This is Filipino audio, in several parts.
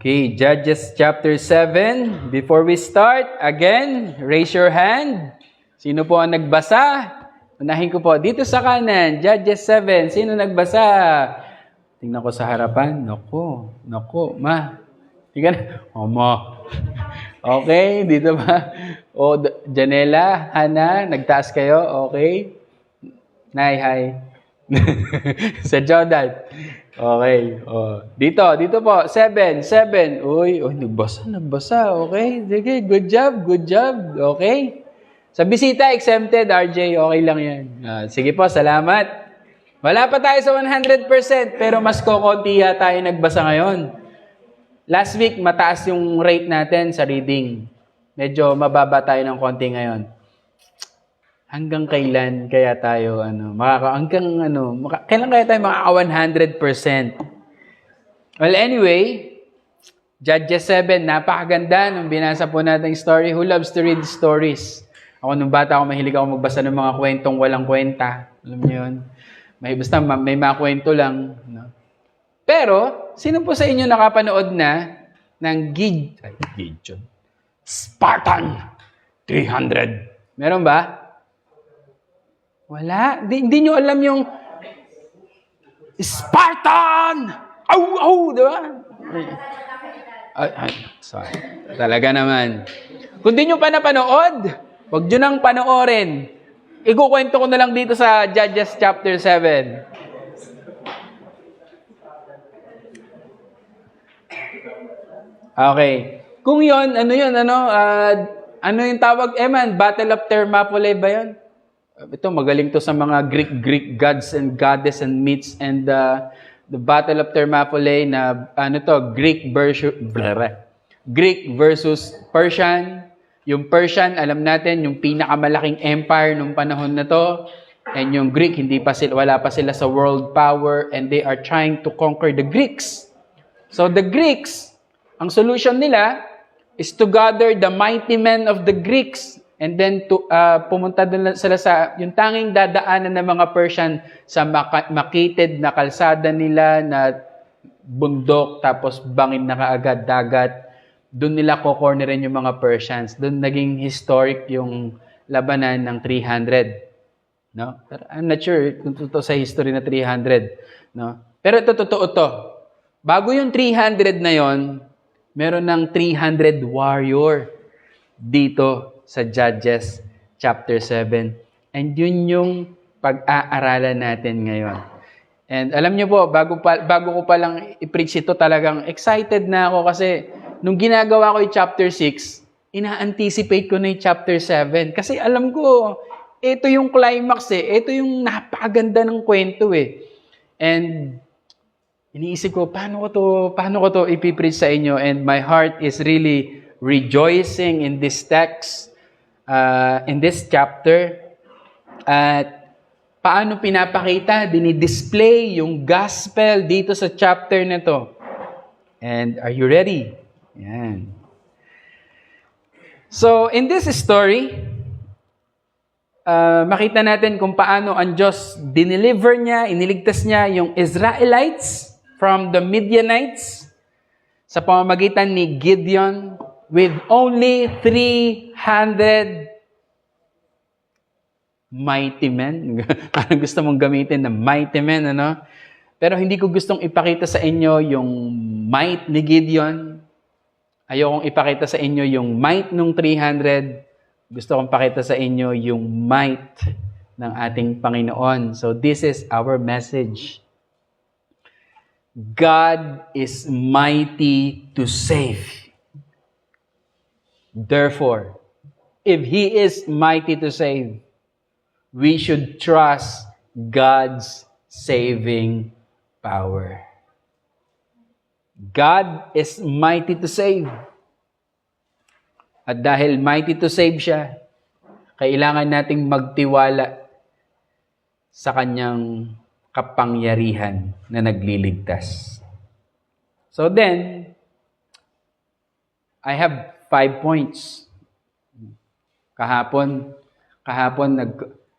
Okay, Judges chapter 7. Before we start, again, raise your hand. Sino po ang nagbasa? Unahin ko po, dito sa kanan, Judges 7. Sino nagbasa? Tingnan ko sa harapan. Naku, ma. Tingnan. Ma. Okay, dito ba? O, Janela, Hana, nagtaas kayo? Okay. Nay, hi. Sa Jordan. Okay. Oh. Dito po. 7. Uy, nagbasa. Okay. Sige, good job. Okay. Sa bisita, exempted, RJ. Okay lang yan. Sige po, salamat. Wala pa tayo sa 100%, pero mas kokonti tayo nagbasa ngayon. Last week, mataas yung rate natin sa reading. Medyo mababa tayo ng konti ngayon. Hanggang kailan kaya tayo kailan kaya tayo makaka 100%? Well, anyway, Judges 7, napakaganda nung binasa po natin story. Who loves to read stories? Ako nung bata ako, mahilig ako magbasa ng mga kwentong walang kwenta. Alam niyo yun? May mga kwento lang. No? Pero, sino po sa inyo nakapanood na ng Gideon? Spartan 300. Meron ba? Wala. Hindi nyo alam yung Spartan! Au! Diba? Sorry. Talaga naman. Kung di nyo pa napanood, huwag nyo nang panoorin. Ikukwento ko na lang dito sa Judges chapter 7. Okay. Kung yon, ano yung tawag, Eman? Battle of Thermopylae ba yun? Ito, magaling to sa mga Greek gods and goddess and myths and the Battle of Thermopylae na Greek versus Persian. Yung Persian, alam natin, yung pinakamalaking empire nung panahon na to. And yung Greek, wala pa sila sa world power and they are trying to conquer the Greeks. So the Greeks, ang solution nila is to gather the mighty men of the Greeks and then pumunta doon sila sa yung tanging dadaanan ng mga Persian sa makitid na kalsada nila na bundok tapos bangin na kaagad dagat. Doon nila kokornerin yung mga Persians. Doon naging historic yung labanan ng 300. No? I'm not sure kung totoo sa history na 300. No? Pero ito totoo to. Bago yung 300 na yon, meron ng 300 warrior dito sa Judges chapter 7. And yun yung pag-aaralan natin ngayon. And alam niyo po, bago ko pa lang i-preach ito, talagang excited na ako kasi nung ginagawa ko yung chapter 6, ina-anticipate ko na yung chapter 7. Kasi alam ko, ito yung climax Ito yung napakaganda ng kwento And iniisip ko, paano ko to ipipreach sa inyo? And my heart is really rejoicing in this text, in this chapter. At paano pinapakita, dinidisplay yung gospel dito sa chapter na to. And are you ready? Yan. So, in this story, makita natin kung paano ang Diyos iniligtas niya yung Israelites from the Midianites sa pamamagitan ni Gideon with only 300 mighty men. Parang gusto mong gamitin na mighty men, Pero hindi ko gustong ipakita sa inyo yung might ni Gideon. Ayokong ipakita sa inyo yung might nung 300. Gusto kong pakita sa inyo yung might ng ating Panginoon. So this is our message. God is mighty to save. Therefore, if He is mighty to save, we should trust God's saving power. God is mighty to save. At dahil mighty to save siya, kailangan nating magtiwala sa kanyang kapangyarihan na nagliligtas. So then, I have 5 points. Kahapon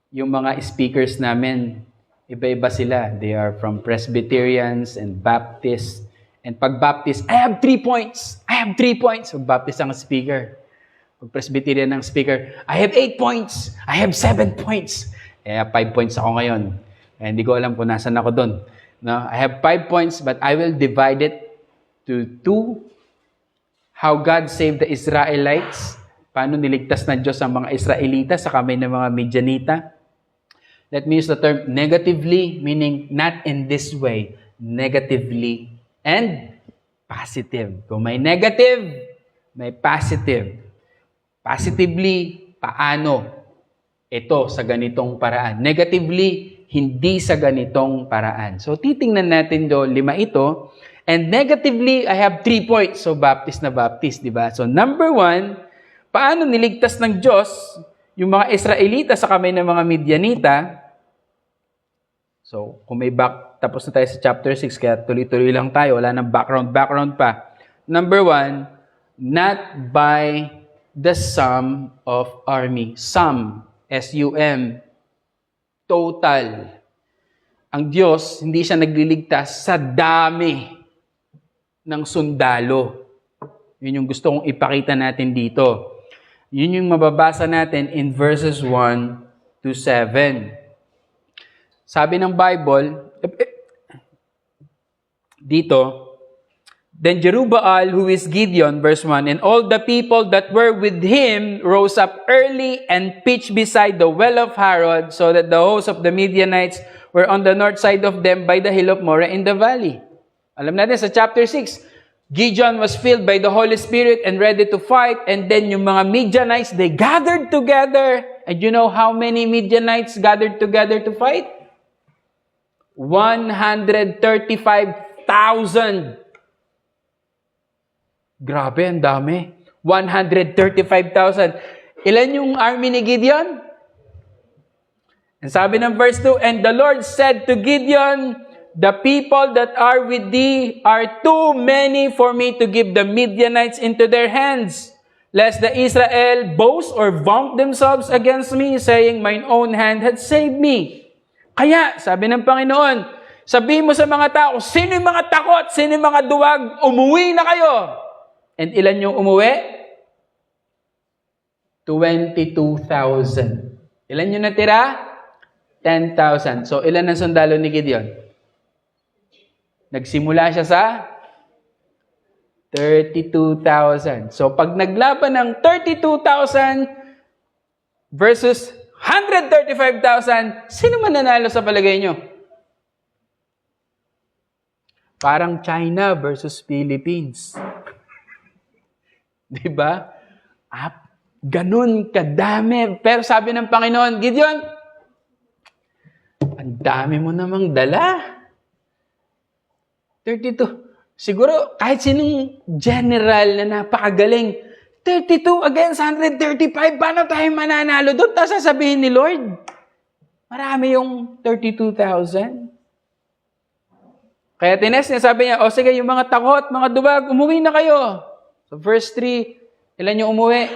yung mga speakers namin, iba-iba sila. They are from Presbyterians and Baptists And pag-baptize, I have 3 points. I have 3 points. Pag-baptize ang speaker. Pag-Presbyterian ng speaker, I have 8 points. I have 7 points. Eh, 5 points ako ngayon. Eh, hindi ko alam kung nasan ako doon. No? I have 5 points, but I will divide it to 2. How God saved the Israelites. Paano niligtas na Diyos ang mga Israelita sa kamay ng mga Midianita. Let me use the term negatively, meaning not in this way. Negatively and positive. Kung may negative, may positive. Positively, paano? Ito sa ganitong paraan. Negatively, hindi sa ganitong paraan. So, titingnan natin do 5 ito. And negatively, I have 3 points. So, baptist na baptist, di ba? So, number 1, paano niligtas ng Diyos yung mga Israelita sa kamay ng mga Midianita? So, kung may tapos na tayo sa chapter 6, kaya tuloy-tuloy lang tayo. Wala nang background pa. Number 1, not by the sum of army. Sum, S-U-M, total. Ang Diyos, hindi siya nagliligtas sa dami ng sundalo. Yun yung gusto kong ipakita natin dito. Yun yung mababasa natin in verses 1 to 7. Sabi ng Bible, dito, then Jerubbaal, who is Gideon, verse 1, and all the people that were with him rose up early and pitched beside the well of Harod, so that the host of the Midianites were on the north side of them by the hill of Moreh in the valley. Alam natin sa chapter 6, Gideon was filled by the Holy Spirit and ready to fight, and then yung mga Midianites, they gathered together. And you know how many Midianites gathered together to fight? 135,000. Grabe, ang dami. 135,000. Ilan yung army ni Gideon? And sabi ng verse 2, and the Lord said to Gideon, the people that are with thee are too many for me to give the Midianites into their hands, lest the Israel boast or vaunt themselves against me, saying, mine own hand had saved me. Kaya, sabi ng Panginoon, sabihin mo sa mga tao, sino yung mga takot, sino yung mga duwag, umuwi na kayo. And ilan yung umuwi? 22,000. Ilan yung natira? 10,000. So, ilan ang sundalo ni Gideon? Nagsimula siya sa 32,000. So, pag naglaban ng 32,000 versus 135,000, sino man nanalo sa palagay nyo? Parang China versus Philippines. Diba? Ganun kadami. Pero sabi ng Panginoon, Gideon, ang dami mo namang dala. 32. Siguro, kahit sinong general na napakagaling, 32 against 135, paano tayo mananalo doon? Tapos sasabihin ni Lord, marami yung 32,000. Kaya tines niya, sabi niya, o sige, yung mga takot, mga duwag, umuwi na kayo. So verse 3, ilan yung umuwi?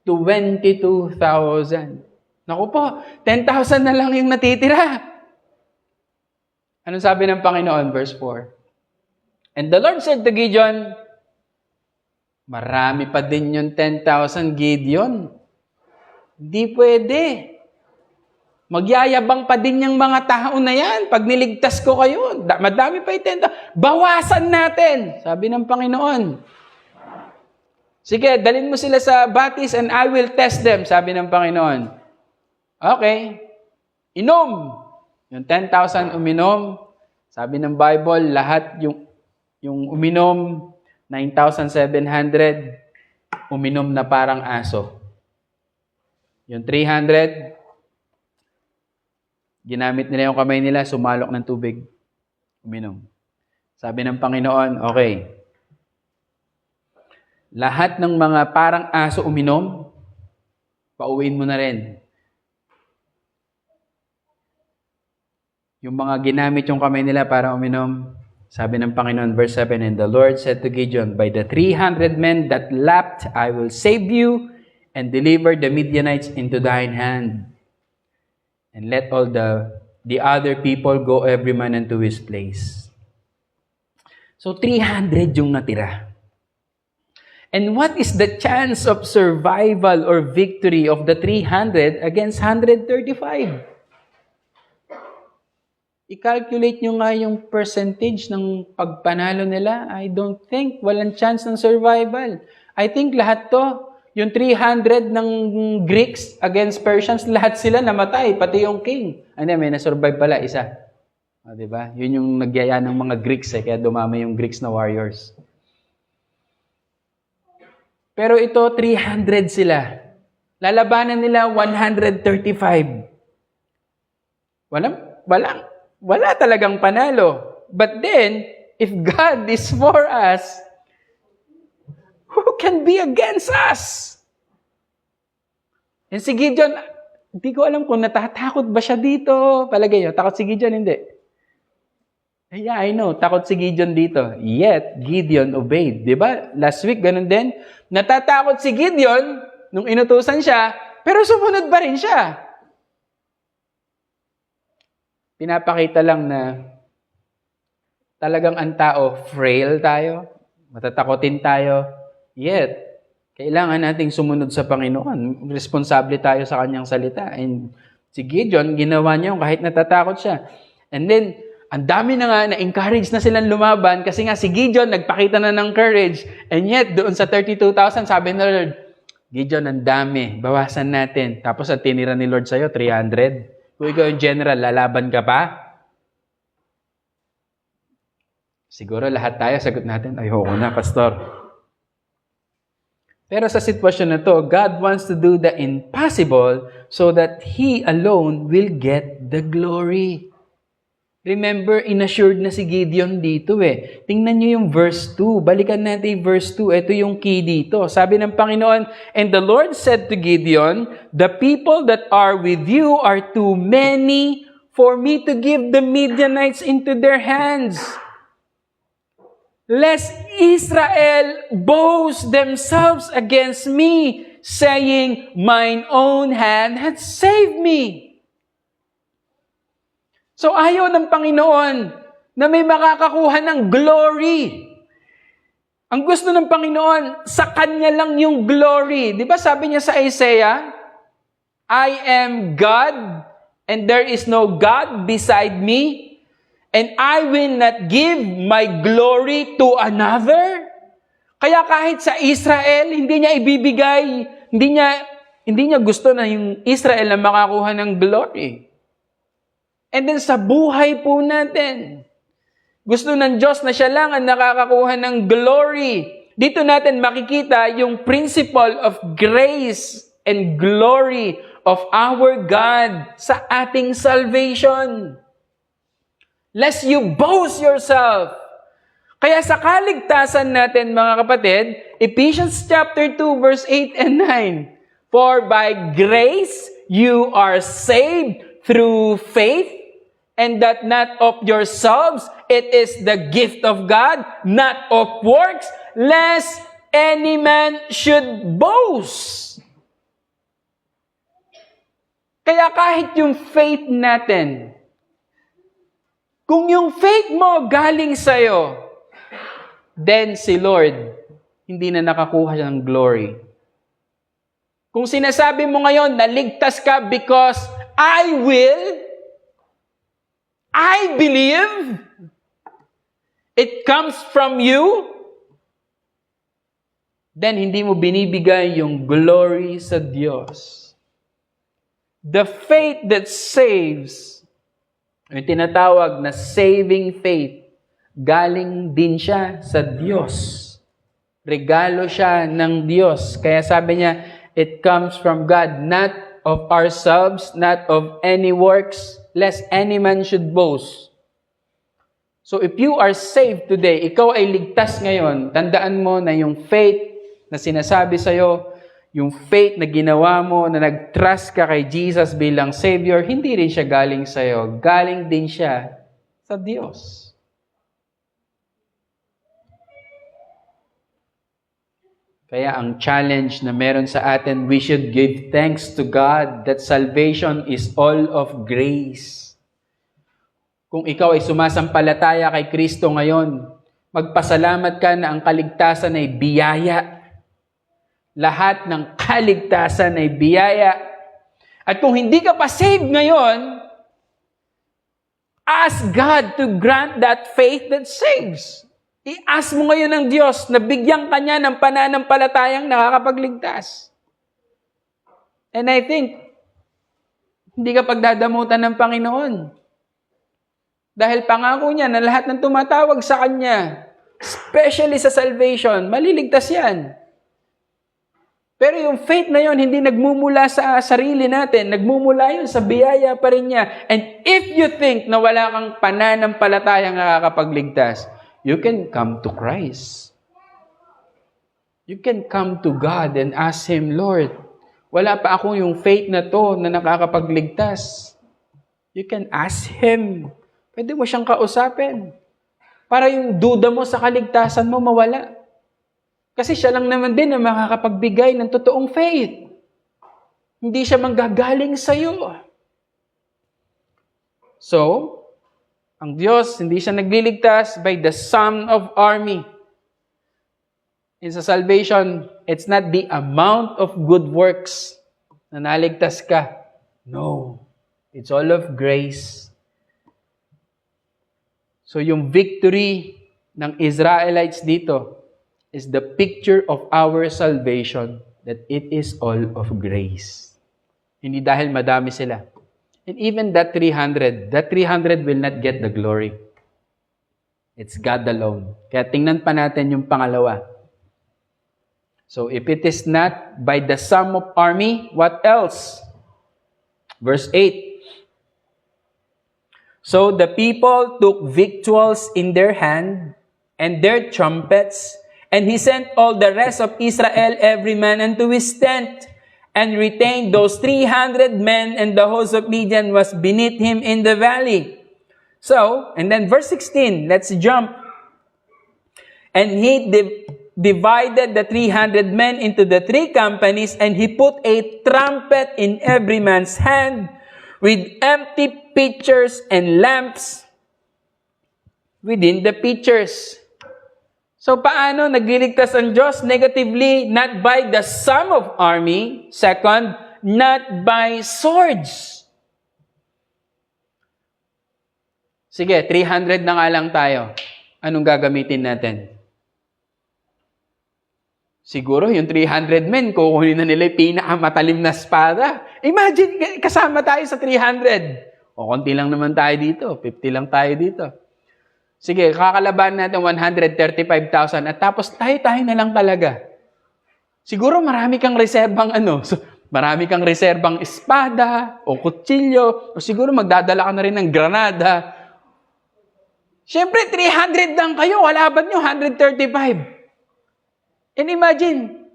22,000. Naku po, 10,000 na lang yung natitira. Anong sabi ng Panginoon? Verse 4. And the Lord said to Gideon, marami pa din yung 10,000, Gideon. Hindi pwede. Magyayabang pa din yung mga tao na yan. Pag niligtas ko kayo, madami pa yung 10,000. Bawasan natin, sabi ng Panginoon. Sige, dalhin mo sila sa batis and I will test them, sabi ng Panginoon. Okay. Inom. Yung 10,000 uminom. Sabi ng Bible, lahat yung uminom, 9,700, uminom na parang aso. Yung 300, ginamit nila yung kamay nila, sumalok ng tubig. Uminom. Sabi ng Panginoon, okay. Lahat ng mga parang aso uminom, pauwiin mo na rin. Yung mga ginamit yung kamay nila para uminom, sabi ng Panginoon, verse 7, and the Lord said to Gideon, by the 300 men that lapped, I will save you and deliver the Midianites into thine hand. And let all the other people go every man unto his place. So 300 yung natira. And what is the chance of survival or victory of the 300 against 135? I-calculate nyo nga yung percentage ng pagpanalo nila. I don't think walang chance ng survival. I think lahat to, yung 300 ng Greeks against Persians, lahat sila namatay, pati yung king. Ano, may na-survive pala, isa. Diba? Yun yung nagyaya ng mga Greeks, kaya dumami yung Greeks na warriors. Pero ito, 300 sila. Lalabanan nila 135. Wala talagang panalo. But then, if God is for us, who can be against us? And si Gideon, hindi ko alam kung natatakot ba siya dito. Palagay nyo, takot si Gideon, hindi. Yeah, I know, takot si Gideon dito. Yet, Gideon obeyed. Diba? Last week, ganun din. Natatakot si Gideon nung inutusan siya, pero sumunod pa rin siya. Pinapakita lang na talagang ang tao, frail tayo, matatakotin tayo, yet, kailangan nating sumunod sa Panginoon. Responsable tayo sa Kanyang salita. And si Gideon, ginawa niya yung kahit natatakot siya. And then, ang dami na nga, na-encourage na silang lumaban kasi nga si Gideon nagpakita na ng courage. And yet, doon sa 32,000, sabi ni Lord, Gideon, ang dami, bawasan natin. Tapos ang tinira ni Lord sa'yo, 300. Kung ikaw yung general, lalaban ka pa? Siguro lahat tayo, sagot natin, ayoko na, pastor. Pero sa sitwasyon na to, God wants to do the impossible so that He alone will get the glory. Remember, inassured na si Gideon dito eh. Tingnan niyo yung verse 2. Balikan natin yung verse 2. Ito yung key dito. Sabi ng Panginoon, "And the Lord said to Gideon, the people that are with you are too many for me to give the Midianites into their hands. Lest Israel boast themselves against me, saying, mine own hand hath saved me." So ayaw ng Panginoon na may makakakuha ng glory. Ang gusto ng Panginoon, sa Kanya lang yung glory. Di ba sabi niya sa Isaiah, I am God, and there is no God beside me, and I will not give my glory to another. Kaya kahit sa Israel, hindi niya ibibigay, hindi niya gusto na yung Israel na makakuha ng glory. And then sa buhay po natin, gusto ng Diyos na siya lang ang nakakakuha ng glory. Dito natin makikita yung principle of grace and glory of our God sa ating salvation. Lest you boast yourself. Kaya sa kaligtasan natin, mga kapatid, Ephesians chapter 2, verse 8 and 9, "For by grace you are saved through faith, and that not of yourselves, it is the gift of God, not of works, lest any man should boast." Kaya kahit yung faith natin, kung yung faith mo galing sa'yo, then si Lord, hindi na nakakuha siya ng glory. Kung sinasabi mo ngayon, naligtas ka because I believe, it comes from you, then hindi mo binibigay yung glory sa Diyos. The faith that saves, yung tinatawag na saving faith, galing din siya sa Diyos. Regalo siya ng Diyos. Kaya sabi niya, it comes from God, not of ourselves, not of any works, lest any man should boast. So if you are saved today, ikaw ay ligtas ngayon, tandaan mo na yung faith na sinasabi sa'yo, yung faith na ginawa mo, na nag-trust ka kay Jesus bilang Savior, hindi rin siya galing sa'yo. Galing din siya sa Diyos. Kaya ang challenge na meron sa atin, we should give thanks to God that salvation is all of grace. Kung ikaw ay sumasampalataya kay Kristo ngayon, Magpasalamat ka na ang kaligtasan ay biyaya. Lahat ng kaligtasan ay biyaya. At kung hindi ka pa saved ngayon, ask God to grant that faith that saves. I-ask mo ngayon ng Diyos na bigyan ka niya ng pananampalatayang nakakapagligtas. And I think, hindi ka pagdadamutan ng Panginoon. Dahil pangako niya na lahat ng tumatawag sa Kanya, especially sa salvation, maliligtas yan. Pero yung faith na yon hindi nagmumula sa sarili natin, nagmumula yun sa biyaya pa rin niya. And if you think na wala kang pananampalatayang nakakapagligtas, you can come to Christ. You can come to God and ask Him, Lord, wala pa ako yung faith na to na nakakapagligtas. You can ask Him. Pwede mo siyang kausapin. Para yung duda mo sa kaligtasan mo mawala. Kasi siya lang naman din ang makakapagbigay ng totoong faith. Hindi siya manggagaling sa'yo. So, ang Diyos, hindi siya nagliligtas by the sum of army. In sa salvation, it's not the amount of good works na naligtas ka. No. It's all of grace. So, yung victory ng Israelites dito is the picture of our salvation, that it is all of grace. Hindi dahil madami sila. And even that 300 will not get the glory. It's God alone. Kaya tingnan pa natin yung pangalawa. So if it is not by the sum of army, what else? Verse 8. So the people took victuals in their hand and their trumpets, and he sent all the rest of Israel, every man unto his tent, and retained those 300 men, and the host of Midian was beneath him in the valley. So, and then verse 16, let's jump. And he divided the 300 men into the 3 companies, and he put a trumpet in every man's hand, with empty pitchers and lamps within the pitchers. So, paano nagliligtas ang Diyos? Negatively, not by the sum of army. Second, not by swords. Sige, 300 na nga lang tayo. Anong gagamitin natin? Siguro, yung 300 men, kukunin na nila yung pinakamatalim na espada. Imagine, kasama tayo sa 300. O, konti lang naman tayo dito. 50 lang tayo dito. Sige, kakalaban natin 135,000 at tapos tayo-tayo na lang talaga. Siguro marami kang reserbang marami kang reserbang espada o kutsilyo o siguro magdadala ka na rin ng granada. Siyempre, 300 lang kayo, kalaban nyo 135. And imagine,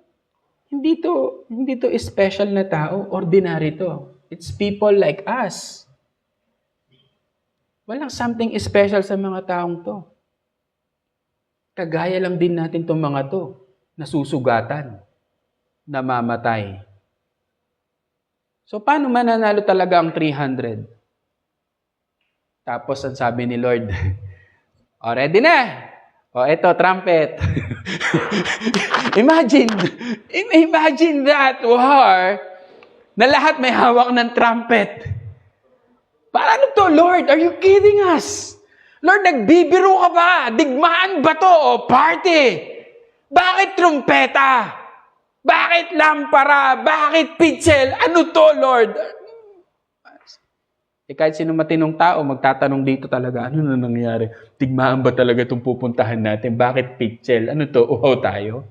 hindi to special na tao, ordinary to. It's people like us. Walang something special sa mga taong to. Kagaya lang din natin itong mga to, nasusugatan, namamatay. So, paano mananalo talaga ang 300? Tapos, ang sabi ni Lord, o, ready na! O, eto, trumpet. Imagine that war na lahat may hawak ng trumpet. Paano to, Lord? Are you kidding us? Lord, nagbibiro ka ba? Digmaan ba to? O party? Bakit trumpeta? Bakit lampara? Bakit pitchel? Ano to, Lord? Kahit sino matinong tao, magtatanong dito talaga, ano na nangyari? Digmaan ba talaga itong pupuntahan natin? Bakit pitchel? Ano to? Uhaw tayo?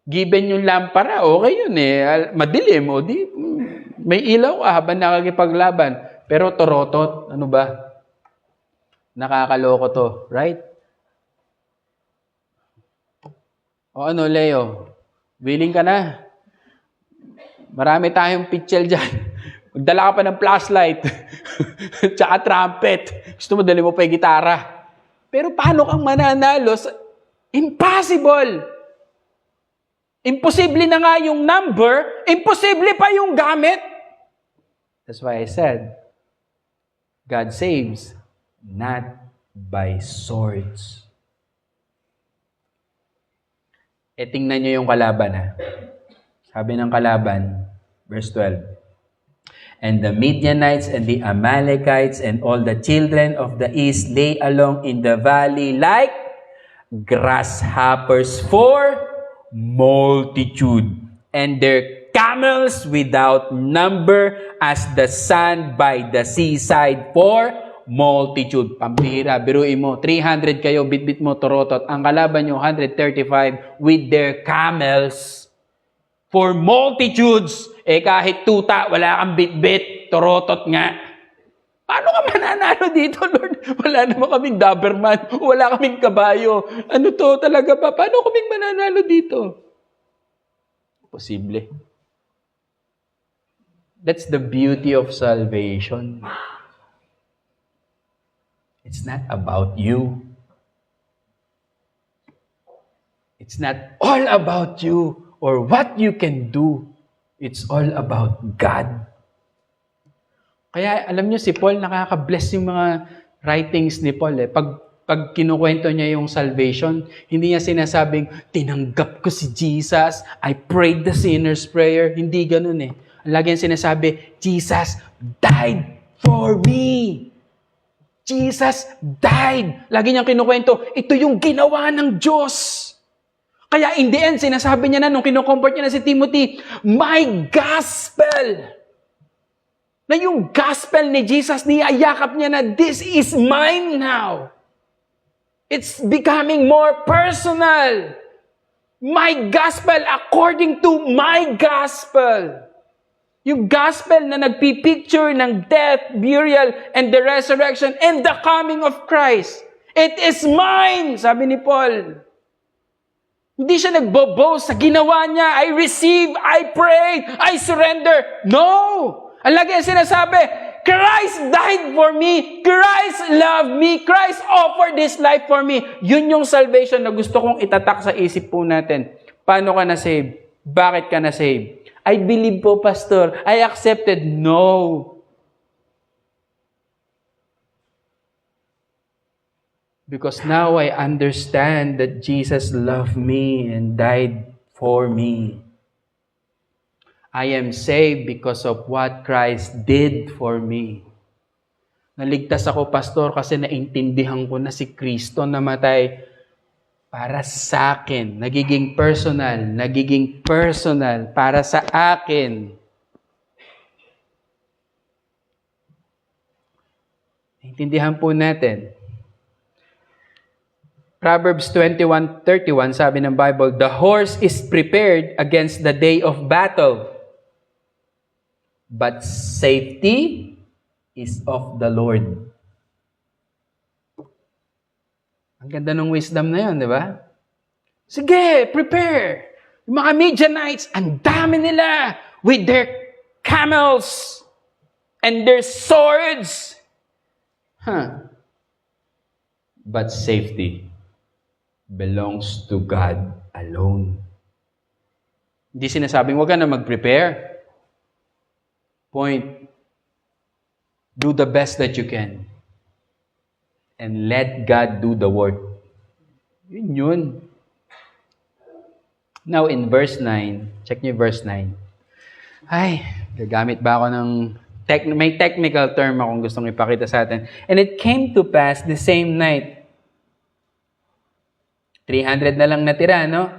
Given yung lampara, okay yun eh. Madilim, o di... May ilaw ka habang nakakipaglaban. Pero torotot, ano ba? Nakakaloko to, right? O ano, Leo? Willing ka na? Marami tayong pitchel dyan. Magdala ka pa ng flashlight. Tsaka trumpet. Gusto mo, dali mo pa yung gitara. Pero paano kang mananalo? Impossible! Imposible na nga yung number, imposible pa yung gamit. That's why I said, God saves, not by swords. Tingnan nyo yung kalaban ha. Sabi ng kalaban, verse 12, and the Midianites and the Amalekites and all the children of the east lay along in the valley like grasshoppers for multitude, and their camels without number as the sand by the seaside for multitude. Pambihira, biruin mo, 300 kayo, bitbit mo, torotot. Ang kalaban nyo, 135 with their camels for multitudes. Kahit tuta, wala kang bitbit, torotot nga. Paano ka mananalo dito, Lord? Wala naman kaming Doberman, wala kaming kabayo. Ano to talaga ba? Paano kaming mananalo dito? Posible. That's the beauty of salvation. It's not about you. It's not all about you or what you can do. It's all about God. Kaya alam nyo, si Paul, nakaka-bless yung mga writings ni Paul. Pag kinukwento niya yung salvation, hindi niya sinasabing, tinanggap ko si Jesus, I prayed the sinner's prayer. Hindi ganun eh. Lagi yung sinasabi, Jesus died for me. Jesus died. Lagi niyang kinukwento, ito yung ginawa ng Diyos. Kaya in the end, sinasabi niya na nung kinukomport niya na si Timothy, my gospel. Na yung gospel ni Jesus, niyayakap niya na this is mine now. It's becoming more personal. My gospel according to my gospel. Yung gospel na nagpipicture ng death, burial, and the resurrection, and the coming of Christ. It is mine, sabi ni Paul. Hindi siya nagbo-boast sa ginawa niya. I receive, I pray, I surrender. No! Ang lagi ang sinasabi, Christ died for me. Christ loved me. Christ offered His life for me. Yun yung salvation na gusto kong itatak sa isip po natin. Paano ka na-save? Bakit ka na-save? I believe po, Pastor. I accepted. No. Because now I understand that Jesus loved me and died for me. I am saved because of what Christ did for me. Naligtas ako, Pastor, kasi naintindihan ko na si Kristo namatay para sa akin. Nagiging personal para sa akin. Naintindihan po natin. Proverbs 21:31, sabi ng Bible, the horse is prepared against the day of battle, but safety is of the Lord. Ang ganda ng wisdom na yun, di ba? Sige, prepare. Yung mga Midianites, ang dami nila with their camels and their swords. But safety belongs to God alone. Hindi sinasabing huwag ka na mag-prepare. Point. Do the best that you can. And let God do the work. Yun. Now in verse 9, check niyo verse 9. Ay, gagamit ba ako ng may technical term akong gustong ipakita sa atin. And it came to pass the same night. 300 na lang natira, no?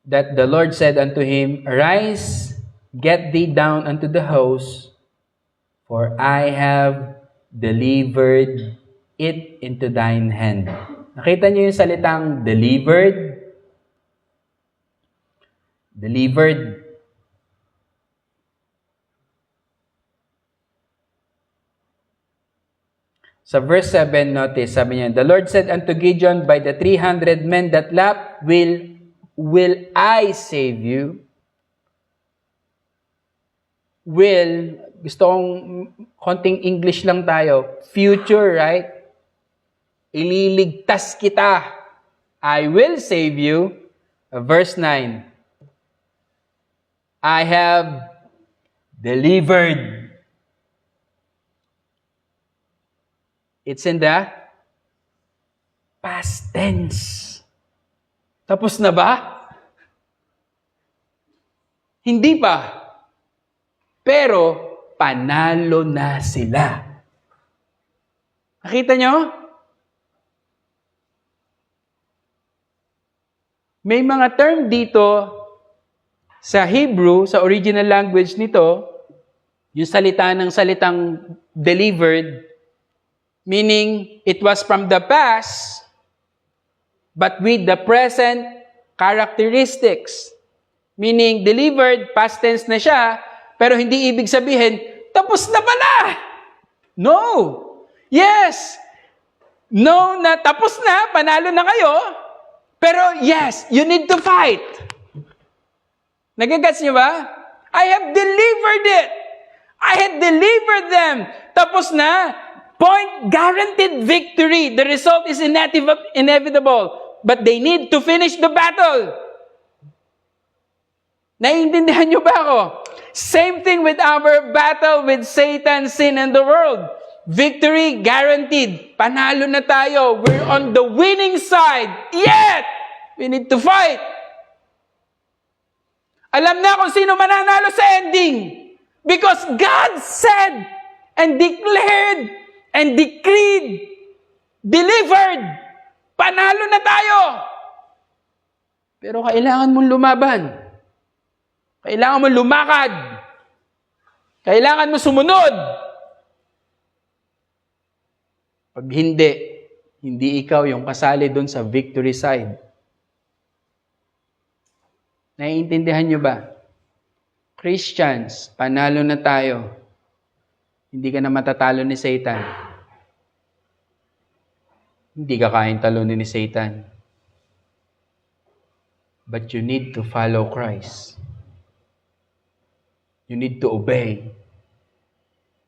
That the Lord said unto him, arise, get thee down unto the house, for I have delivered it into thine hand. Nakita niyo yung salitang delivered? Delivered. Sa verse 7, notice, sabi niya, the Lord said unto Gideon, by the 300 men that lapped, will I save you? Will, gusto kong konting English lang tayo. Future, right? Ililigtas kita. I will save you. Verse 9. I have delivered. It's in the past tense. Tapos na ba? Hindi pa. Pero, panalo na sila. Nakita nyo? May mga term dito sa Hebrew, sa original language nito, yung salita ng salitang delivered, meaning it was from the past, but with the present characteristics. Meaning, delivered, past tense na siya, pero hindi ibig sabihin, tapos na pala! No! Yes! No na tapos na, panalo na kayo, pero yes, you need to fight. Nagagets niyo ba? I have delivered it. I had delivered them. Tapos na. Point, guaranteed victory. The result is inevitable. But they need to finish the battle. Naiintindihan niyo ba ako? Same thing with our battle with Satan, sin, and the world. Victory guaranteed. Panalo na tayo. We're on the winning side. Yet, we need to fight. Alam na kung sino mananalo sa ending. Because God said and declared and decreed, delivered, panalo na tayo. Pero kailangan mong lumaban. Kailangan mong lumakad. Kailangan mo sumunod. Pag hindi ikaw yung kasali doon sa victory side. Naiintindihan nyo ba? Christians, panalo na tayo. Hindi ka na matatalo ni Satan. Hindi ka kayang talunin ni Satan. But you need to follow Christ. You need to obey.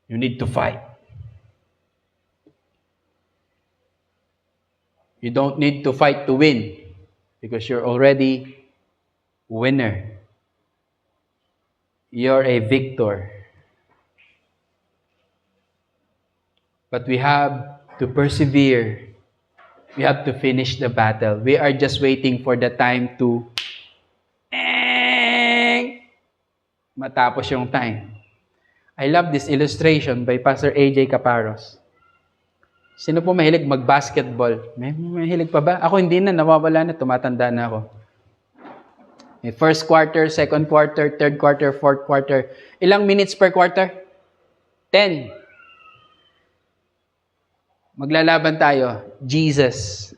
You need to fight. You don't need to fight to win because you're already winner. You're a victor. But we have to persevere. We have to finish the battle. We are just waiting for the time to matapos yung time. I love this illustration by Pastor A.J. Caparos. Sino po mahilig mag-basketball? May mahilig pa ba? Ako hindi na, nawawala na, tumatanda na ako. May first quarter, second quarter, third quarter, fourth quarter. Ilang minutes per quarter? 10. Maglalaban tayo. Jesus.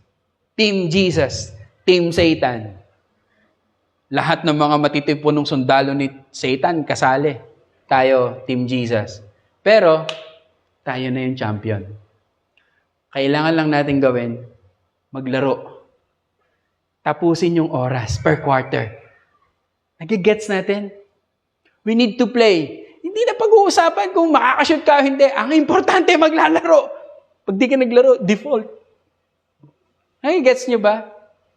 Team Jesus. Team Satan. Lahat ng mga matitipunong sundalo ni Satan, kasali. Tayo, Team Jesus. Pero, tayo na yung champion. Kailangan lang natin gawin, maglaro. Tapusin yung oras per quarter. Nagigets natin? We need to play. Hindi na pag-uusapan kung makakashoot ka o hindi. Ang importante, maglalaro. Pag di ka naglaro, default. Nagigets nyo ba?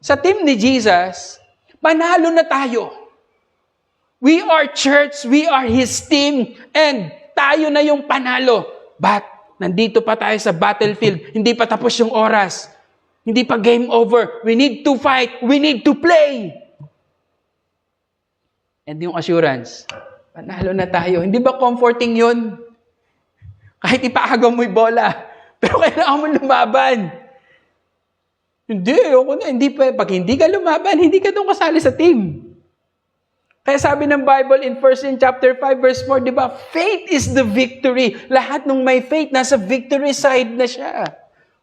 Sa team ni Jesus, panalo na tayo. We are church, we are His team, and tayo na yung panalo. But, nandito pa tayo sa battlefield, hindi pa tapos yung oras. Hindi pa game over. We need to fight. We need to play. And yung assurance, panalo na tayo. Hindi ba comforting yun? Kahit ipaagaw mo yung bola, pero kailangan mo lumaban. Hindi, ako na. Hindi pa. Pag hindi ka lumaban, hindi ka doon kasali sa team. Kaya sabi ng Bible in 1 chapter 5 verse 4, di ba? Faith is the victory. Lahat ng may faith, nasa victory side na siya.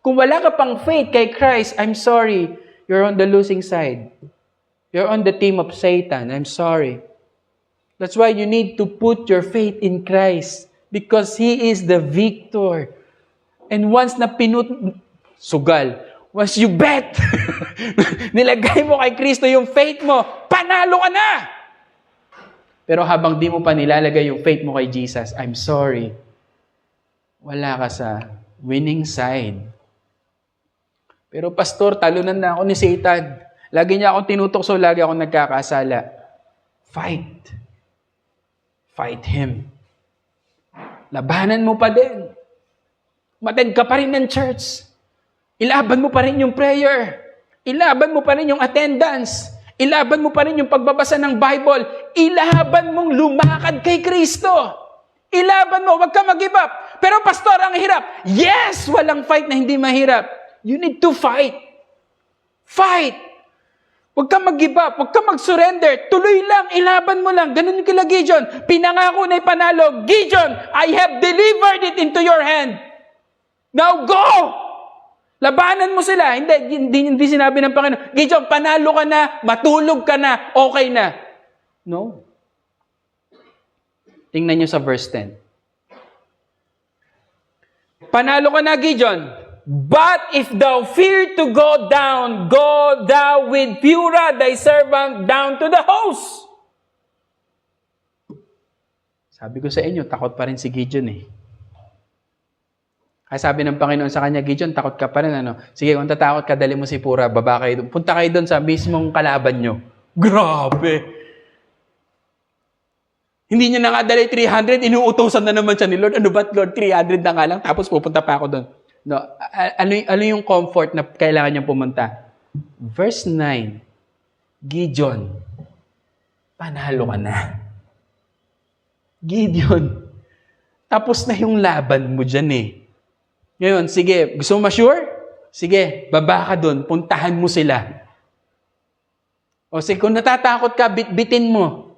Kung wala ka pang faith kay Christ, I'm sorry, you're on the losing side. You're on the team of Satan. I'm sorry. That's why you need to put your faith in Christ because He is the victor. And once na once you bet, nilagay mo kay Kristo yung faith mo, panalo ka na! Pero habang di mo pa nilalagay yung faith mo kay Jesus, I'm sorry, wala ka sa winning side. Pero pastor, talunan na ako ni Satan. Lagi niya akong tinutokso, lagi akong nagkakasala. Fight. Fight him. Labanan mo pa din. Umattend ka pa rin ng church. Ilaban mo pa rin yung prayer. Ilaban mo pa rin yung attendance. Ilaban mo pa rin yung pagbabasa ng Bible. Ilaban mong lumakad kay Kristo. Ilaban mo, wag ka mag-give up. Pero pastor, ang hirap. Yes, walang fight na hindi mahirap. You need to fight. Fight. Huwag kang mag-give up. Huwag kang mag-surrender. Tuloy lang. Ilaban mo lang. Ganun kila Gideon. Pinangako na ipanalo. Gideon, I have delivered it into your hand. Now go! Labanan mo sila. Hindi sinabi ng Panginoon, Gideon, panalo ka na, matulog ka na, okay na. No. Tingnan nyo sa verse 10. Panalo ka na, Gideon. But if thou fear to go down, go thou with Purah thy servant down to the host. Sabi ko sa inyo, takot pa rin si Gideon eh. Kaya sabi ng Panginoon sa kanya, Gideon, takot ka pa rin. Ano? Sige, kung tatakot ka, dali mo si Purah, baba kayo doon. Punta kayo doon sa mismong kalaban nyo. Grabe! Hindi niya na nga dali 300, inuutosan na naman siya ni Lord. Ano ba't Lord, 300 na nga lang, tapos pupunta pa ako doon. No, ano yung comfort na kailangan niyang pumunta? Verse 9, Gideon, panalo ka na. Gideon, tapos na yung laban mo dyan eh. Ngayon, sige, gusto mo ma-sure? Sige, baba ka doon, puntahan mo sila. O sige, kung natatakot ka, bitbitin mo.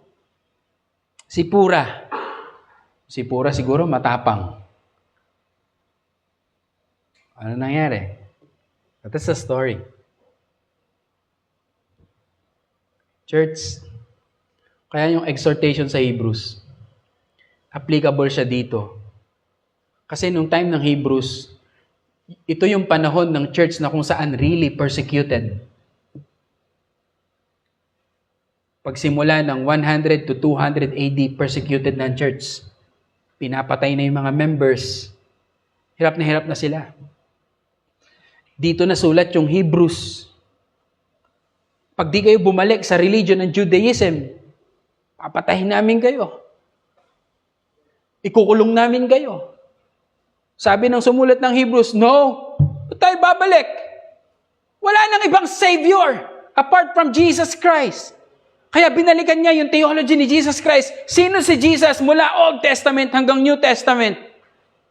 Si Purah. Si Purah siguro matapang. Ano nangyari? That's the story. Church, kaya yung exhortation sa Hebrews, applicable siya dito. Kasi nung time ng Hebrews, ito yung panahon ng church na kung saan really persecuted. Pagsimula ng 100 to 200 AD, persecuted ng church. Pinapatay na yung mga members. Hirap na sila. Dito nasulat yung Hebrews. Pag di kayo bumalik sa religion ng Judaism, papatahin namin kayo. Ikukulong namin kayo. Sabi ng sumulat ng Hebrews, no, tayo babalik. Wala nang ibang Savior apart from Jesus Christ. Kaya binalikan niya yung theology ni Jesus Christ. Sino si Jesus mula Old Testament hanggang New Testament?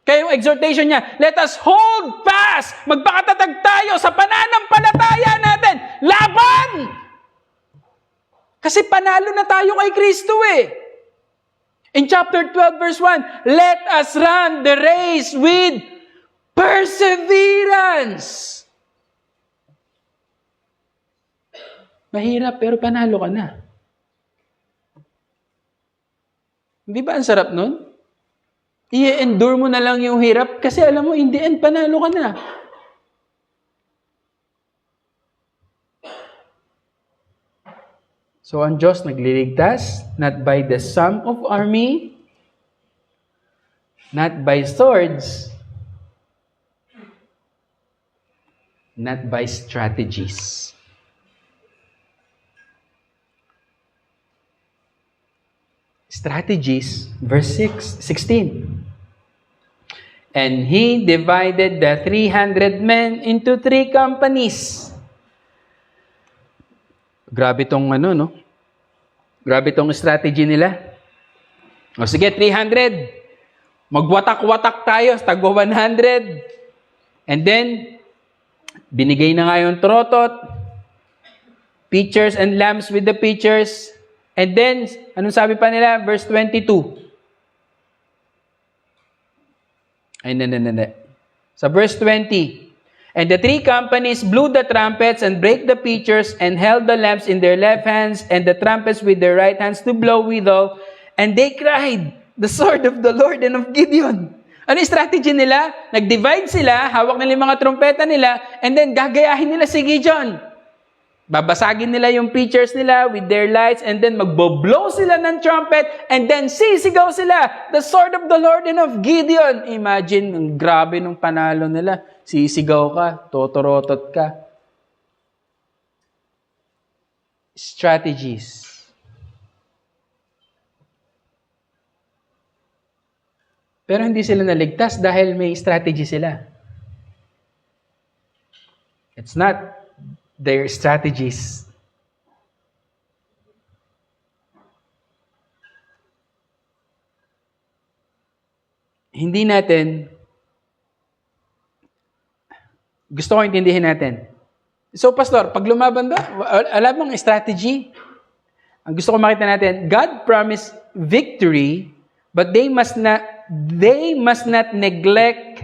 Kaya yung exhortation niya, let us hold fast. Magpakatatag tayo sa pananampalataya natin. Laban! Kasi panalo na tayo kay Kristo eh. In chapter 12 verse 1, let us run the race with perseverance. Mahirap pero panalo ka na. Hindi ba ang sarap nun? I-endure mo na lang yung hirap kasi alam mo, in the end, panalo ka na. So, ang Diyos nagliligtas, not by the sum of army, not by swords, not by strategies. Strategies, verse 16. And he divided the 300 men into 3 companies. Grabe tong no? Grabe tong strategy nila. O sige, 300. Magwatak-watak tayo, tagwa 100. And then, binigay na nga yung trotot, pitchers and lamps with the pitchers. And then, anong sabi pa nila? Verse 22. Ay, hindi. Sa verse 20. And the 3 companies blew the trumpets and brake the pitchers and held the lamps in their left hands and the trumpets with their right hands to blow withal. And they cried, the sword of the Lord and of Gideon. Ano yung strategy nila? Nag-divide sila, hawak nila yung mga trumpeta nila, and then gagayahin nila si Gideon. Babasagin nila yung pitchers nila with their lights and then magbo-blow sila ng trumpet and then sisigaw sila, the sword of the Lord and of Gideon. Imagine, ang grabe nung panalo nila. Sisigaw ka, totorotot ka. Strategies. Pero hindi sila naligtas dahil may strategy sila. It's not their strategies. Hindi natin, gusto ko intindihin natin. So, Pastor, pag lumaban ba, alam mong strategy? Ang gusto ko makita natin, God promised victory, but they must not neglect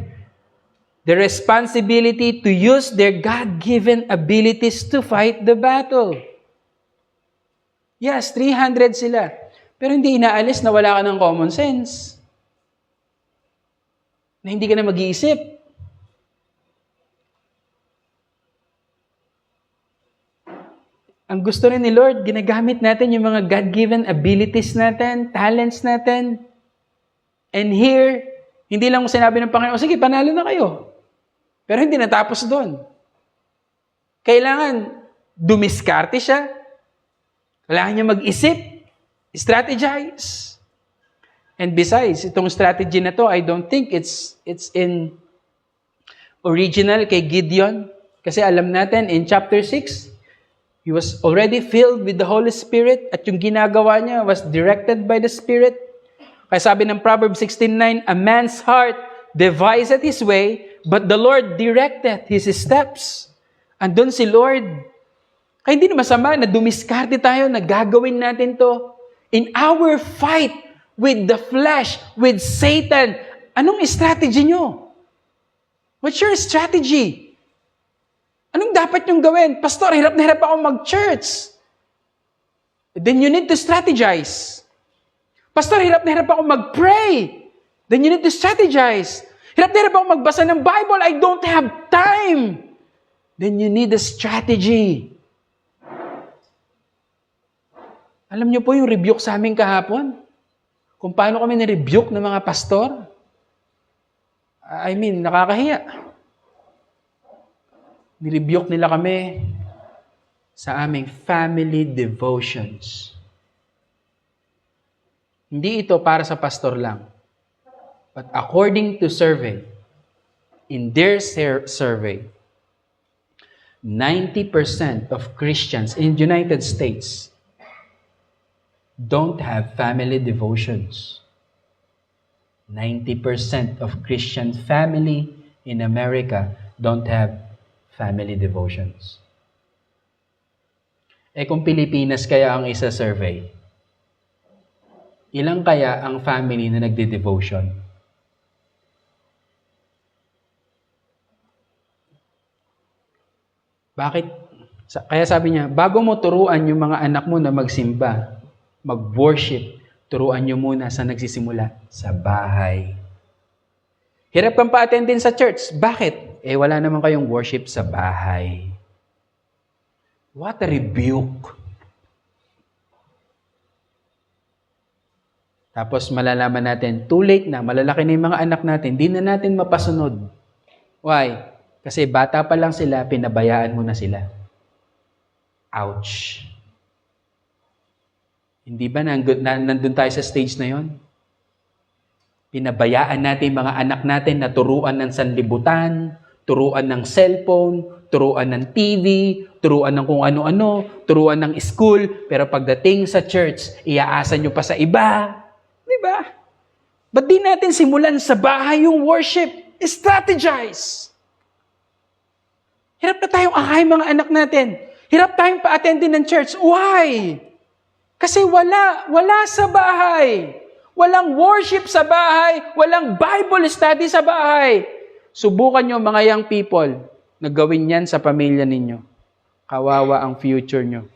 the responsibility to use their God-given abilities to fight the battle. Yes, 300 sila. Pero hindi inaalis na wala ka ng common sense. Na hindi ka na mag-iisip. Ang gusto rin ni Lord, ginagamit natin yung mga God-given abilities natin, talents natin. And here, hindi lang sinabi ng Panginoon, sige, panalo na kayo. Pero hindi natapos doon. Kailangan dumiskarte siya. Kailangan niya mag-isip, strategize. And besides, itong strategy na to, I don't think it's in original kay Gideon. Kasi alam natin, in chapter 6, he was already filled with the Holy Spirit at yung ginagawa niya was directed by the Spirit. Kaya sabi ng Proverbs 16:9, a man's heart deviseth his way, but the Lord directeth his steps. Andun si Lord. Kaya hindi na masama na dumiskarte tayo na gagawin natin to. In our fight with the flesh, with Satan, anong strategy nyo? What's your strategy? Anong dapat nyong gawin? Pastor, hirap na hirap ako mag-church. Then you need to strategize. Pastor, hirap na hirap ako mag-pray. Then you need to strategize. Hirap na hirap ako magbasa ng Bible. I don't have time. Then you need a strategy. Alam niyo po yung rebuke sa amin kahapon? Kung paano kami ni-rebuke ng mga pastor? I mean, nakakahiya. Ni-rebuke nila kami sa aming family devotions. Hindi ito para sa pastor lang. But according to survey, in their survey, 90% of Christians in the United States don't have family devotions. 90% of Christian family in America don't have family devotions. Kung Pilipinas kaya ang isa survey, ilang kaya ang family na nagde-devotion? Bakit? Kaya sabi niya, bago mo turuan yung mga anak mo na magsimba, mag-worship, turuan nyo muna sa nagsisimula sa bahay. Hirap kang pa-attendin sa church. Bakit? Wala naman kayong worship sa bahay. What a rebuke. Tapos malalaman natin, too late na, malalaki na yung mga anak natin, di na natin mapasunod. Why? Kasi bata pa lang sila, pinabayaan mo na sila. Ouch. Hindi ba nandun tayo sa stage na yon? Pinabayaan natin mga anak natin na turuan ng sanlibutan, turuan ng cellphone, turuan ng TV, turuan ng kung ano-ano, turuan ng school, pero pagdating sa church, iaasa nyo pa sa iba. Di ba? Ba't di natin simulan sa bahay yung worship? Strategize! Hirap na tayong akay mga anak natin. Hirap tayong pa-attendin ng church. Why? Kasi wala sa bahay. Walang worship sa bahay. Walang Bible study sa bahay. Subukan nyo mga young people na gawin yan sa pamilya ninyo. Kawawa ang future nyo.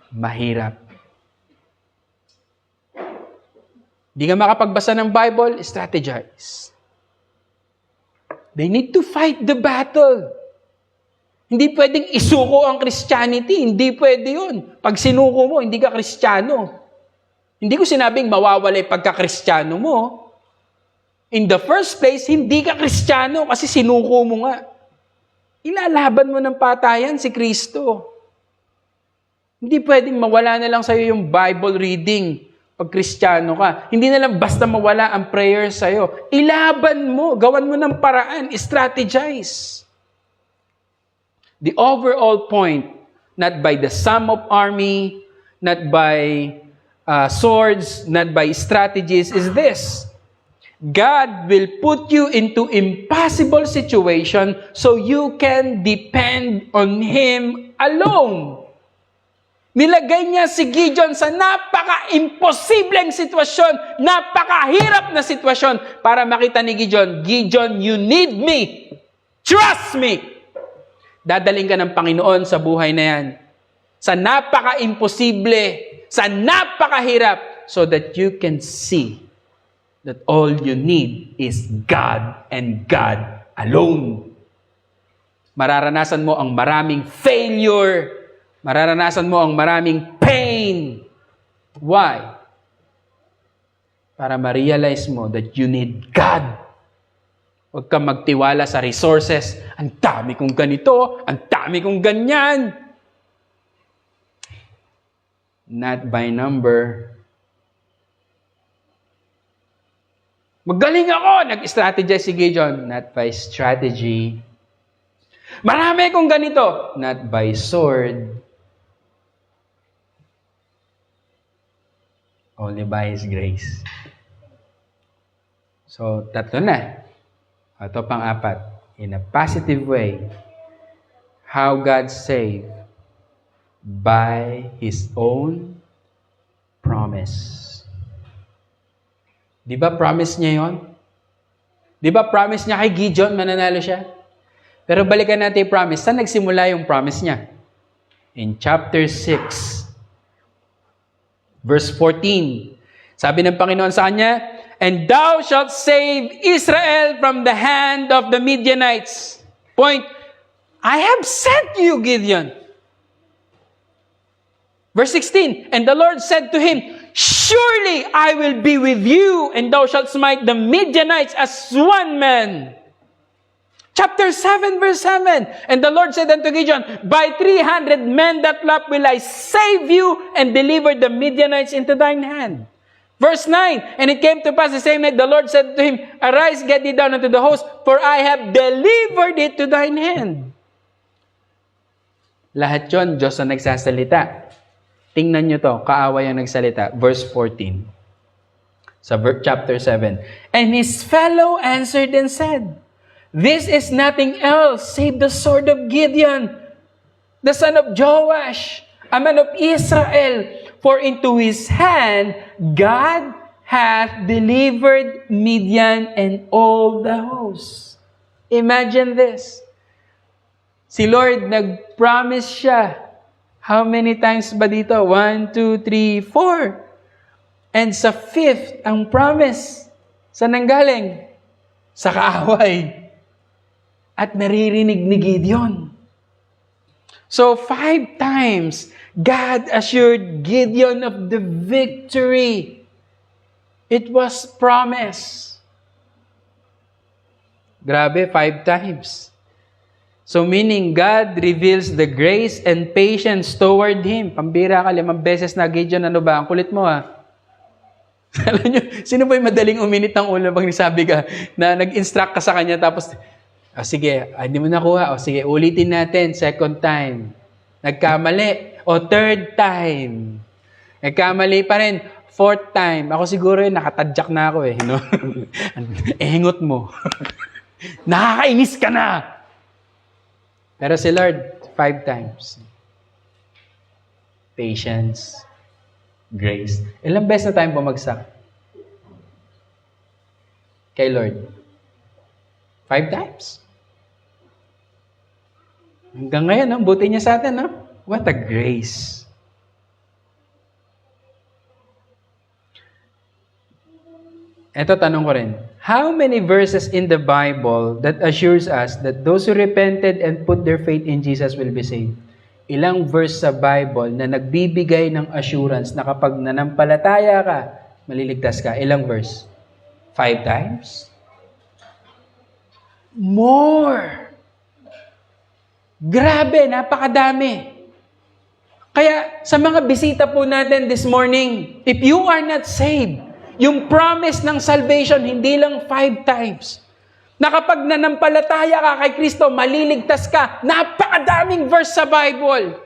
Mahirap. Di ka makapagbasa ng Bible, strategize. They need to fight the battle. Hindi pwedeng isuko ang Christianity. Hindi pwede yun. Pag sinuko mo, hindi ka Kristiyano. Hindi ko sinabing mawawala yung pagka-Kristiyano mo. In the first place, hindi ka Kristiyano kasi sinuko mo nga. Ilalaban mo ng patayan si Kristo. Hindi pwedeng mawala na lang sa'yo yung Bible reading. Pag Kristiyano ka, hindi na lang basta mawala ang prayer sa'yo. Ilaban mo, gawan mo ng paraan, strategize. The overall point, not by the sum of army, not by swords, not by strategies, is this. God will put you into impossible situation so you can depend on Him alone. Nilagay niya si Gideon sa napaka-imposibleng sitwasyon, napakahirap na sitwasyon para makita ni Gideon, Gideon, you need me. Trust me. Dadaling ka ng Panginoon sa buhay na yan. Sa napaka-imposible, sa napakahirap, so that you can see that all you need is God and God alone. Mararanasan mo ang maraming failure. Mararanasan mo ang maraming pain. Why? Para ma-realize mo that you need God. Huwag kang magtiwala sa resources. Ang dami kong ganito, ang dami kong ganyan. Not by number. Magaling ako! Nag-strategize si Gideon. Not by strategy. Marami kong ganito. Not by sword. Only by His grace. So, tatlo na. Ito pang-apat. In a positive way, how God saved by His own promise. Di ba promise niya yon? Di ba promise niya kay Gideon, mananalo siya? Pero balikan natin yung promise. Saan nagsimula yung promise niya? In chapter 6, verse 14. Sabi ng Panginoon sa kanya, and thou shalt save Israel from the hand of the Midianites. Point, I have sent you, Gideon. Verse 16, and the Lord said to him, surely I will be with you, and thou shalt smite the Midianites as one man. Chapter 7, verse 7, and the Lord said unto Gideon, by 300 men that lap will I save you, and deliver the Midianites into thine hand. Verse 9, and it came to pass the same night, the Lord said to him, arise, get thee down unto the host, for I have delivered it to thine hand. Lahat yun, Diyos ang nagsasalita. Tingnan nyo to, kaaway ang nagsalita. Verse 14. Sa chapter 7. And his fellow answered and said, this is nothing else save the sword of Gideon, the son of Joash, a man of Israel. For into his hand God hath delivered Midian and all the hosts. Imagine this. Si Lord, nag-promise siya. How many times ba dito? 1, 2, 3, 4. And sa 5th, ang promise. Saan nanggaling? Sa kaaway. At naririnig ni Gideon. So 5 times, God assured Gideon of the victory. It was promised. Grabe, 5 times. So meaning, God reveals the grace and patience toward him. Pambira ka, 5 beses na, Gideon, ano ba? Ang kulit mo, ha? Alam nyo, sino ba yung madaling uminit ng ulo pag nasabi ka na nag-instruct ka sa kanya tapos, sige, hindi mo nakuha. Sige, ulitin natin, 2nd time. Nagkamali. 3rd time. Nagkamali pa rin. 4th time. Ako siguro nakatadyak na ako eh. No? Hingot mo. Nakakainis ka na. Pero si Lord, 5 times. Patience, grace. Ilang beses na tayong bumagsak? Kay Lord? 5 times. Hanggang ngayon, no? Buti niya sa atin, no? What a grace. Ito, tanong ko rin. How many verses in the Bible that assures us that those who repented and put their faith in Jesus will be saved? Ilang verse sa Bible na nagbibigay ng assurance na kapag nanampalataya ka, maliligtas ka? Ilang verse? 5 times? More! Grabe, napakadami. Kaya sa mga bisita po natin this morning, if you are not saved, yung promise ng salvation, hindi lang 5 times. Na kapag nanampalataya ka kay Kristo, maliligtas ka. Napakadaming verse sa Bible.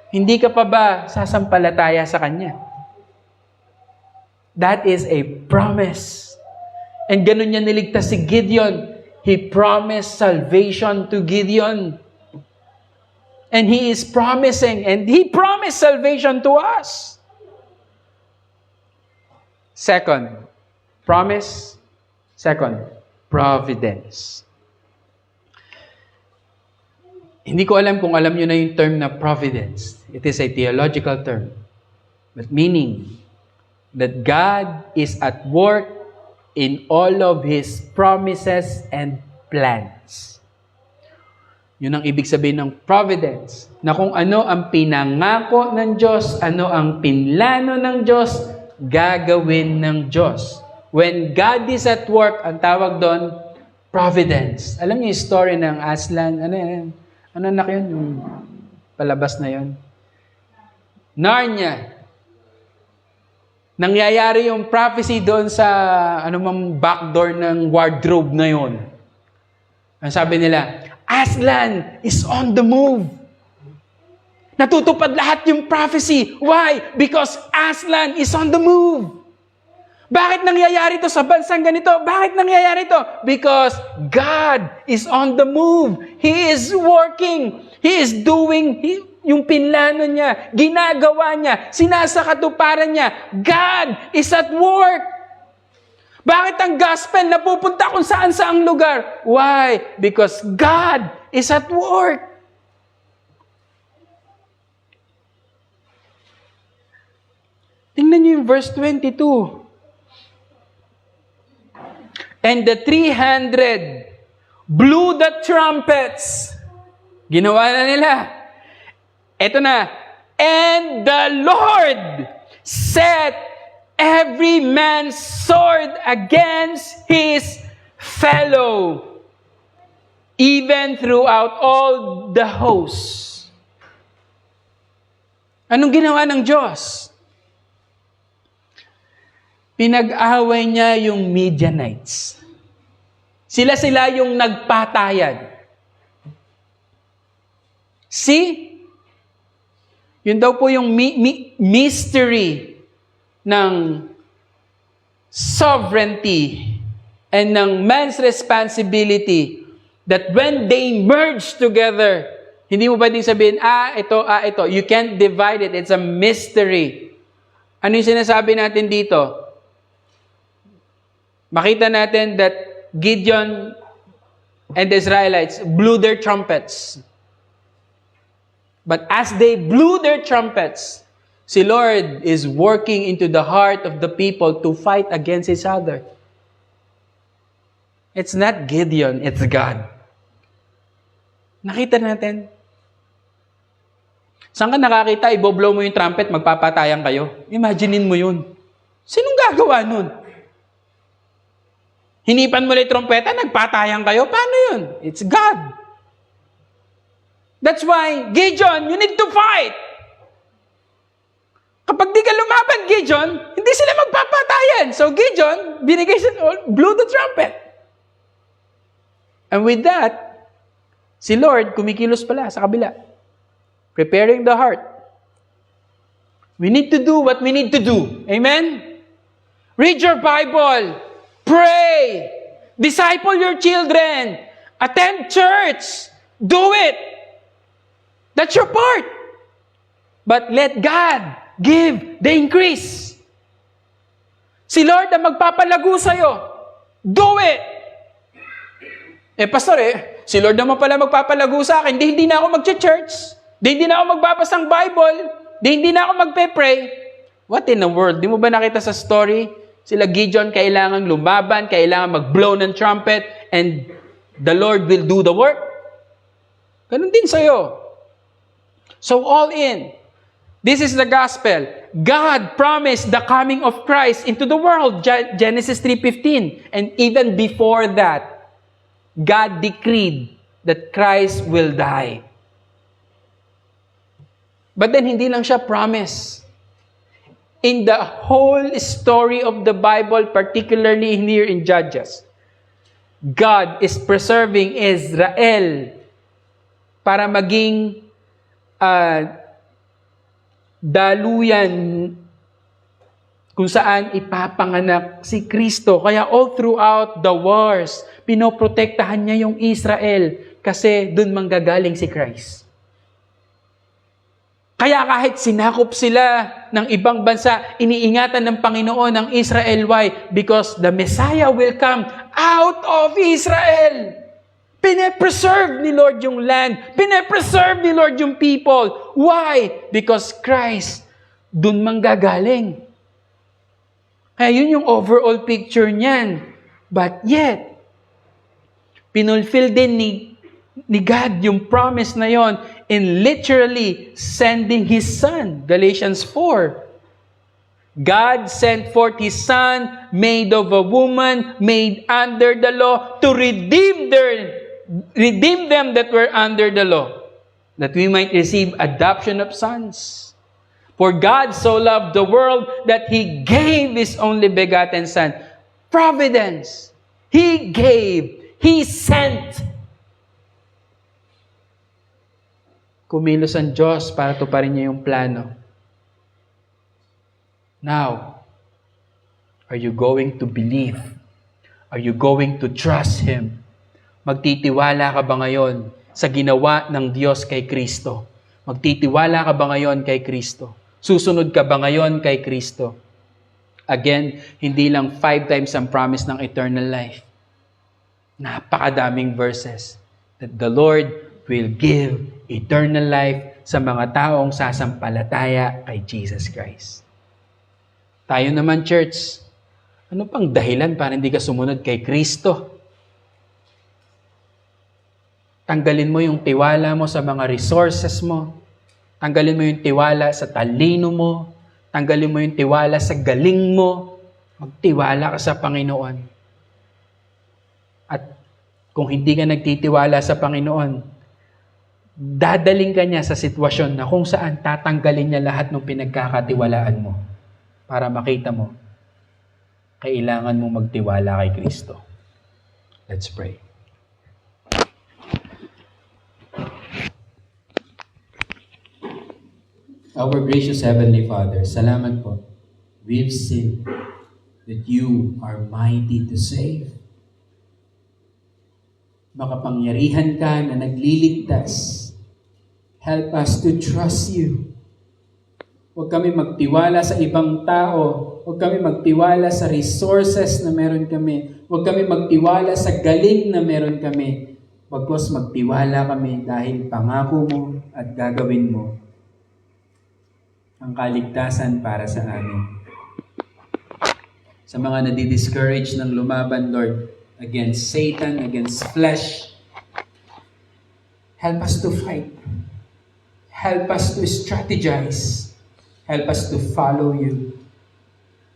Hindi ka pa ba sasampalataya sa Kanya? That is a promise. And ganun niya niligtas si Gideon. He promised salvation to Gideon. And He is promising, and He promised salvation to us. Second, promise. Second, providence. Hindi ko alam kung alam nyo na yung term na providence. It is a theological term. But meaning that God is at work in all of His promises and plans. Yun ang ibig sabihin ng providence. Na kung ano ang pinangako ng Diyos, ano ang pinlano ng Diyos, gagawin ng Diyos. When God is at work, ang tawag doon, providence. Alam niyo yung story ng Aslan? Ano yan? Ano anak yun? Yung palabas na yun? Narnia. Nangyayari yung prophecy doon sa anumang backdoor ng wardrobe na yun. Ang sabi nila, Aslan is on the move. Natutupad lahat yung prophecy. Why? Because Aslan is on the move. Bakit nangyayari to sa bansang ganito? Bakit nangyayari to? Because God is on the move. He is working. He is doing yung pinlano niya, ginagawa niya, sinasakatuparan niya. God is at work. Bakit ang gospel napupunta kung saan-saang lugar? Why? Because God is at work. Tingnan niyo yung verse 22. And the 300 blew the trumpets. Ginawa na nila. Ito na. And the Lord set every man's sword against his fellow, even throughout all the hosts. Anong ginawa ng Diyos? Pinag-away niya yung Midianites. Sila yung nagpatayan. See? Yun daw po yung mystery ng sovereignty and ng man's responsibility that when they merge together, hindi mo pwedeng sabihin, ito. You can't divide it. It's a mystery. Ano yung sinasabi natin dito? Makita natin that Gideon and the Israelites blew their trumpets. But as they blew their trumpets, si Lord is working into the heart of the people to fight against each other. It's not Gideon, it's God. Nakita natin. Saan ka nakakita, iboblow mo yung trumpet, magpapatayan kayo? Imaginein mo yun. Sinong gagawa nun? Hinipan mo lang yung trompeta, nagpatayan kayo? Paano yun? It's God. That's why, Gideon, you need to fight. Kapag di ka lumaban, Gideon, hindi sila magpapatayan. So Gideon, blew the trumpet. And with that, si Lord, kumikilos pala sa kabila. Preparing the heart. We need to do what we need to do. Amen? Read your Bible. Pray. Disciple your children. Attend church. Do it. That's your part. But let God give the increase. Si Lord ang magpapalago sa'yo. Do it. Pastor, si Lord naman pala magpapalago sa akin. Hindi na ako mag-church. Hindi na ako magbabasang Bible. Hindi na ako magpe-pray. What in the world? Di mo ba nakita sa story? Sila Gideon, kailangan lumaban, kailangan mag-blow ng trumpet, and the Lord will do the work. Ganun din sa'yo. So all in. This is the gospel. God promised the coming of Christ into the world, Genesis 3:15. And even before that, God decreed that Christ will die. But then, hindi lang siya promise. In the whole story of the Bible, particularly here in Judges, God is preserving Israel para maging daluyan kung saan ipapanganak si Kristo. Kaya all throughout the wars, pinoprotektahan niya yung Israel kasi dun manggagaling si Christ. Kaya kahit sinakop sila ng ibang bansa, iniingatan ng Panginoon ang Israel. Why? Because the Messiah will come out of Israel. Pine-preserve ni Lord yung land. Pine-preserve ni Lord yung people. Why? Because Christ dun manggagaling. Kaya yun yung overall picture niyan. But yet, pinulfill din ni God yung promise na yon in literally sending His Son. Galatians 4. God sent forth His Son, made of a woman, made under the law, to redeem them that were under the law, that we might receive adoption of sons. For God so loved the world that He gave His only begotten Son. Providence. He gave. He sent. Kumilos ang Diyos para tuparin niya yung plano. Now, are you going to believe? Are you going to trust Him? Magtitiwala ka ba ngayon sa ginawa ng Diyos kay Kristo? Magtitiwala ka ba ngayon kay Kristo? Susunod ka ba ngayon kay Kristo? Again, hindi lang 5 times ang promise ng eternal life. Napakadaming verses that the Lord will give eternal life sa mga taong sasampalataya kay Jesus Christ. Tayo naman, church, ano pang dahilan para hindi ka sumunod kay Kristo? Tanggalin mo yung tiwala mo sa mga resources mo. Tanggalin mo yung tiwala sa talino mo. Tanggalin mo yung tiwala sa galing mo. Magtiwala ka sa Panginoon. At kung hindi ka nagtitiwala sa Panginoon, dadaling ka niya sa sitwasyon na kung saan tatanggalin niya lahat ng pinagkakatiwalaan mo para makita mo, kailangan mo magtiwala kay Kristo. Let's pray. Our gracious Heavenly Father, salamat po. We've seen that you are mighty to save. Makapangyarihan ka na nagliligtas. Help us to trust you. Huwag kami magtiwala sa ibang tao. Huwag kami magtiwala sa resources na meron kami. Huwag kami magtiwala sa galing na meron kami. Bagkus magtiwala kami dahil pangako mo at gagawin mo ang kaligtasan para sa amin. Sa mga nadi-discourage ng lumaban, Lord, against Satan, against flesh, help us to fight. Help us to strategize. Help us to follow you.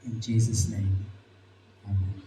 In Jesus' name. Amen.